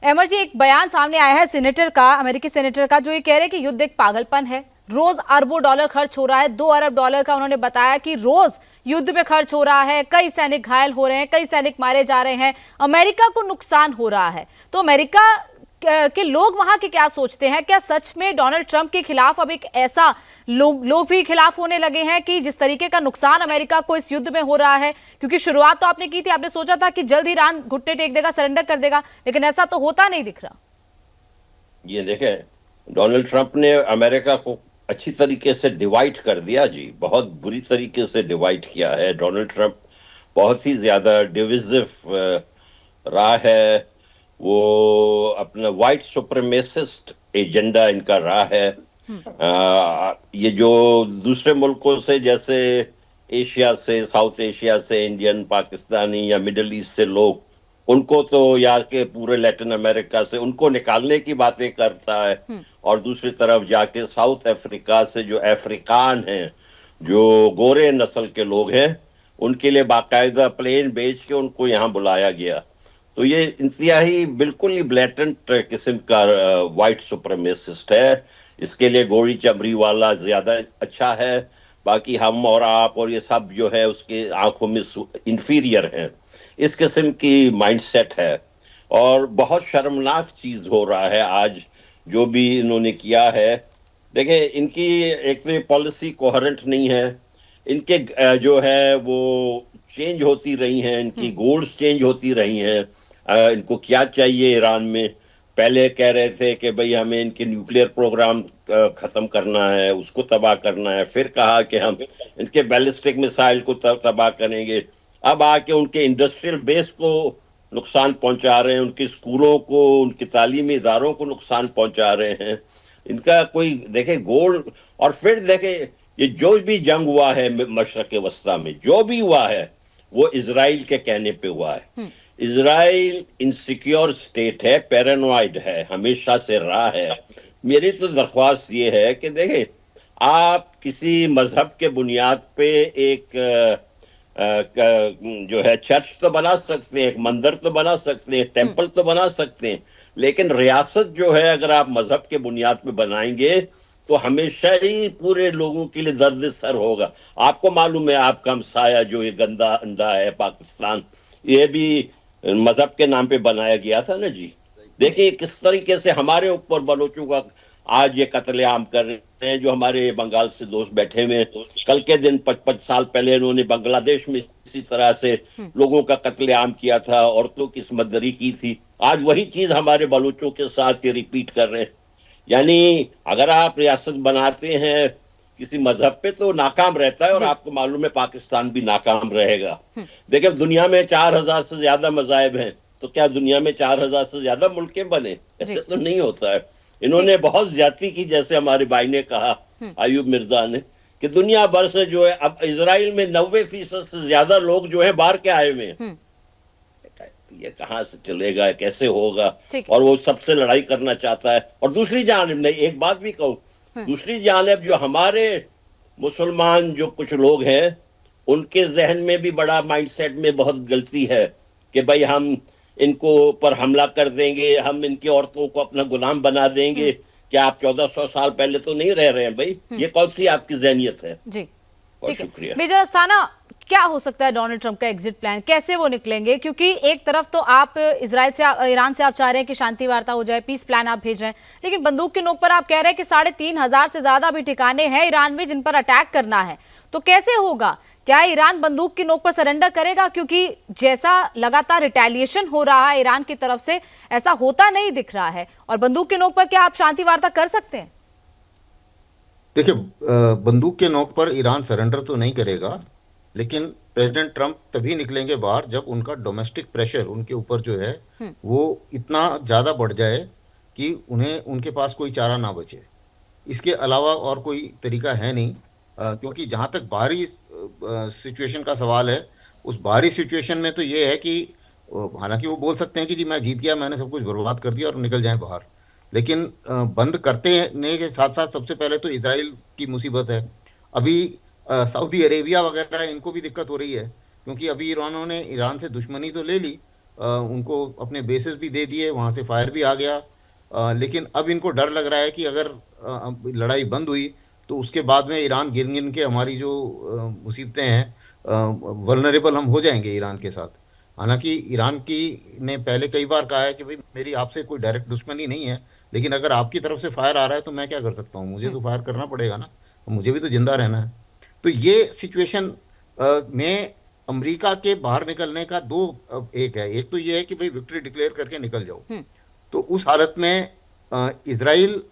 अमर जी, एक बयान सामने आया है सेनेटर का, अमेरिकी सेनेटर का, जो ये कह रहे हैं कि युद्ध एक पागलपन है। रोज अरबों डॉलर खर्च हो रहा है, 2 अरब डॉलर का उन्होंने बताया कि रोज युद्ध में खर्च हो रहा है। कई सैनिक घायल हो रहे हैं, कई सैनिक मारे जा रहे हैं, अमेरिका को नुकसान हो रहा है। तो अमेरिका के लोग वहां के क्या सोचते हैं? क्या सच में डोनाल्ड ट्रंप के खिलाफ अब एक ऐसा लोग भी खिलाफ होने लगे हैं कि जिस तरीके का नुकसान अमेरिका को इस युद्ध में हो रहा है? क्योंकि शुरुआत तो आपने की थी, आपने सोचा था कि जल्द ईरान घुटने टेक देगा, सरेंडर कर देगा, लेकिन ऐसा तो होता नहीं दिख रहा। ये देखें, डोनाल्ड ट्रंप ने अमेरिका को अच्छी तरीके से डिवाइड कर दिया जी। बहुत बुरी तरीके से डिवाइड किया है डोनाल्ड ट्रंप। बहुत ही ज्यादा डिविजिव रहा है वो। अपना वाइट सुप्रीमेसिस्ट एजेंडा इनका रहा है। ये जो दूसरे मुल्कों से, जैसे एशिया से, साउथ एशिया से इंडियन, पाकिस्तानी या मिडिल ईस्ट से लोग, उनको तो या के पूरे लैटिन अमेरिका से उनको निकालने की बातें करता है। और दूसरी तरफ जाके साउथ अफ्रीका से जो अफ्रीकान हैं, जो गोरे नस्ल के लोग हैं, उनके लिए बाकायदा प्लेन भेज के उनको यहाँ बुलाया गया। तो ये इंतहाई बिल्कुल ही ब्लैटेंट किस्म का वाइट सुप्रीमेसिस्ट है। इसके लिए गोरी चमड़ी वाला ज्यादा अच्छा है। बाकी हम और आप और ये सब जो है उसके आंखों में इंफीरियर हैं। इस किस्म की माइंडसेट है। और बहुत शर्मनाक चीज हो रहा है आज जो भी इन्होंने किया है। देखें, इनकी एक तो ये पॉलिसी कोहेरेंट नहीं है। इनके जो है वो चेंज होती रही हैं, इनकी गोल्स चेंज होती रही हैं। इनको क्या चाहिए ईरान में? पहले कह रहे थे कि भाई हमें इनके न्यूक्लियर प्रोग्राम खत्म करना है, उसको तबाह करना है। फिर कहा कि हम इनके बैलिस्टिक मिसाइल को तबाह करेंगे। अब आके उनके इंडस्ट्रियल बेस को नुकसान पहुंचा रहे हैं, उनके स्कूलों को, उनके तालीमी इदारों को नुकसान पहुंचा रहे हैं। इनका कोई देखे गोल। और फिर देखे, ये जो भी जंग हुआ है मशरक़ वस्ता में, जो भी हुआ है वो इजराइल के कहने पे हुआ है। इजराइल इनसिक्योर स्टेट है, पैरानॉइड है, हमेशा से रहा है। मेरी तो दरख्वास्त ये है कि देखे, आप किसी मजहब के बुनियाद पे एक जो है चर्च तो बना सकते हैं, एक मंदिर तो बना सकते हैं, टेंपल तो बना सकते हैं, लेकिन रियासत जो है अगर आप मजहब के बुनियाद पे बनाएंगे तो हमेशा ही पूरे लोगों के लिए दर्द सर होगा। आपको मालूम है, आपका हमसाया जो ये गंदा अंडा है पाकिस्तान, ये भी मजहब के नाम पे बनाया गया था ना जी। देखिए किस तरीके से हमारे ऊपर बलोचों का आज ये कत्लेआम कर रहे हैं। जो हमारे बंगाल से दोस्त बैठे हुए हैं, कल के दिन 55 साल पहले इन्होंने बांग्लादेश में इसी तरह से लोगों का कत्लेआम किया था, औरतों की समंदरी की थी। आज वही चीज हमारे बलोचों के साथ ये रिपीट कर रहे हैं। यानी अगर आप रियासत बनाते हैं किसी मजहब पे तो नाकाम रहता है, और आपको मालूम है पाकिस्तान भी नाकाम रहेगा। देखिए, दुनिया में 4000 से ज्यादा मजाहब हैं, तो क्या दुनिया में 4000 से ज्यादा मुल्कें बने? ऐसे तो नहीं होता है। इन्होंने बहुत ज्यादती की, जैसे हमारे भाई ने कहा, अयूब मिर्जा ने, कि दुनिया भर से जो है अब इसराइल में 90% से ज्यादा लोग जो है बाहर के आए हुए हैं। ये कहां से चलेगा, कैसे होगा? और वो सबसे लड़ाई करना चाहता है। और दूसरी जानिब, नहीं, एक बात भी कहूं, दूसरी जानिब जो हमारे मुसलमान जो कुछ लोग हैं, उनके जहन में भी बड़ा माइंडसेट में बहुत गलती है कि भाई हम इनको पर हमला कर देंगे, हम इनकी औरतों को अपना गुलाम बना देंगे। क्या आप 1400 साल पहले तो नहीं रह रहे हैं भाई? ये कौन सी आपकी जहनियत है? जी, बहुत शुक्रिया। मेजर अस्थाना, क्या हो सकता है डोनाल्ड ट्रंप का एग्जिट प्लान? कैसे वो निकलेंगे? क्योंकि एक तरफ तो आप इजराइल से, ईरान से आप चाह रहे हैं कि शांति वार्ता हो जाए, पीस प्लान आप भेज रहे हैं, लेकिन बंदूक की नोक पर आप कह रहे हैं कि 3500 से ज्यादा भी ठिकाने हैं ईरान में जिन पर अटैक करना है। तो कैसे होगा? क्या ईरान बंदूक की नोक पर सरेंडर करेगा? क्योंकि जैसा लगातार रिटेलिएशन हो रहा है ईरान की तरफ से, ऐसा होता नहीं दिख रहा है। और बंदूक की नोक पर क्या आप शांति वार्ता कर सकते हैं? देखिए, बंदूक के नोक पर ईरान सरेंडर तो नहीं करेगा, लेकिन प्रेसिडेंट ट्रंप तभी निकलेंगे बाहर जब उनका डोमेस्टिक प्रेशर उनके ऊपर जो है वो इतना ज़्यादा बढ़ जाए कि उन्हें उनके पास कोई चारा ना बचे। इसके अलावा और कोई तरीका है नहीं। क्योंकि जहाँ तक बाहरी सिचुएशन का सवाल है, उस बाहरी सिचुएशन में तो ये है कि हालांकि वो बोल सकते हैं कि जी मैं जीत गया, मैंने सब कुछ बर्बाद कर दिया, और निकल जाएं बाहर। लेकिन बंद करने के साथ साथ सबसे पहले तो इसराइल की मुसीबत है। अभी सऊदी अरेबिया वगैरह इनको भी दिक्कत हो रही है, क्योंकि अभी ईरान ने ईरान से दुश्मनी तो ले ली, उनको अपने बेसिस भी दे दिए, वहाँ से फायर भी आ गया। लेकिन अब इनको डर लग रहा है कि अगर अब लड़ाई बंद हुई तो उसके बाद में ईरान गिन गिन के हमारी जो मुसीबतें हैं, वल्नरेबल हम हो जाएंगे ईरान के साथ। हालांकि ईरान की ने पहले कई बार कहा है कि भाई मेरी आपसे कोई डायरेक्ट दुश्मनी नहीं है, लेकिन अगर आपकी तरफ से फायर आ रहा है तो मैं क्या कर सकता हूँ, मुझे तो फायर करना पड़ेगा ना, मुझे भी तो जिंदा रहना है। तो ये सिचुएशन में अमेरिका के बाहर निकलने का दो एक है। एक तो ये है कि भाई विक्ट्री डिक्लेयर करके निकल जाओ, तो उस हालत में इसराइल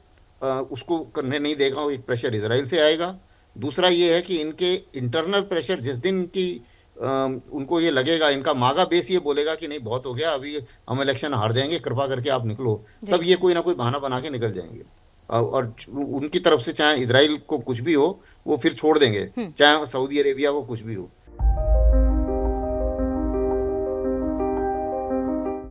उसको करने नहीं देगा, वो एक प्रेशर इसराइल से आएगा। दूसरा ये है कि इनके इंटरनल प्रेशर जिस दिन की उनको ये लगेगा, इनका मागा बेस ये बोलेगा कि नहीं बहुत हो गया, अभी हम इलेक्शन हार जाएंगे, कृपा करके आप निकलो, तब जी। ये कोई ना कोई बहाना बना के निकल जाएंगे। और उनकी तरफ से चाहे इसराइल को कुछ भी हो वो फिर छोड़ देंगे, चाहे सऊदी अरेबिया को कुछ भी हो।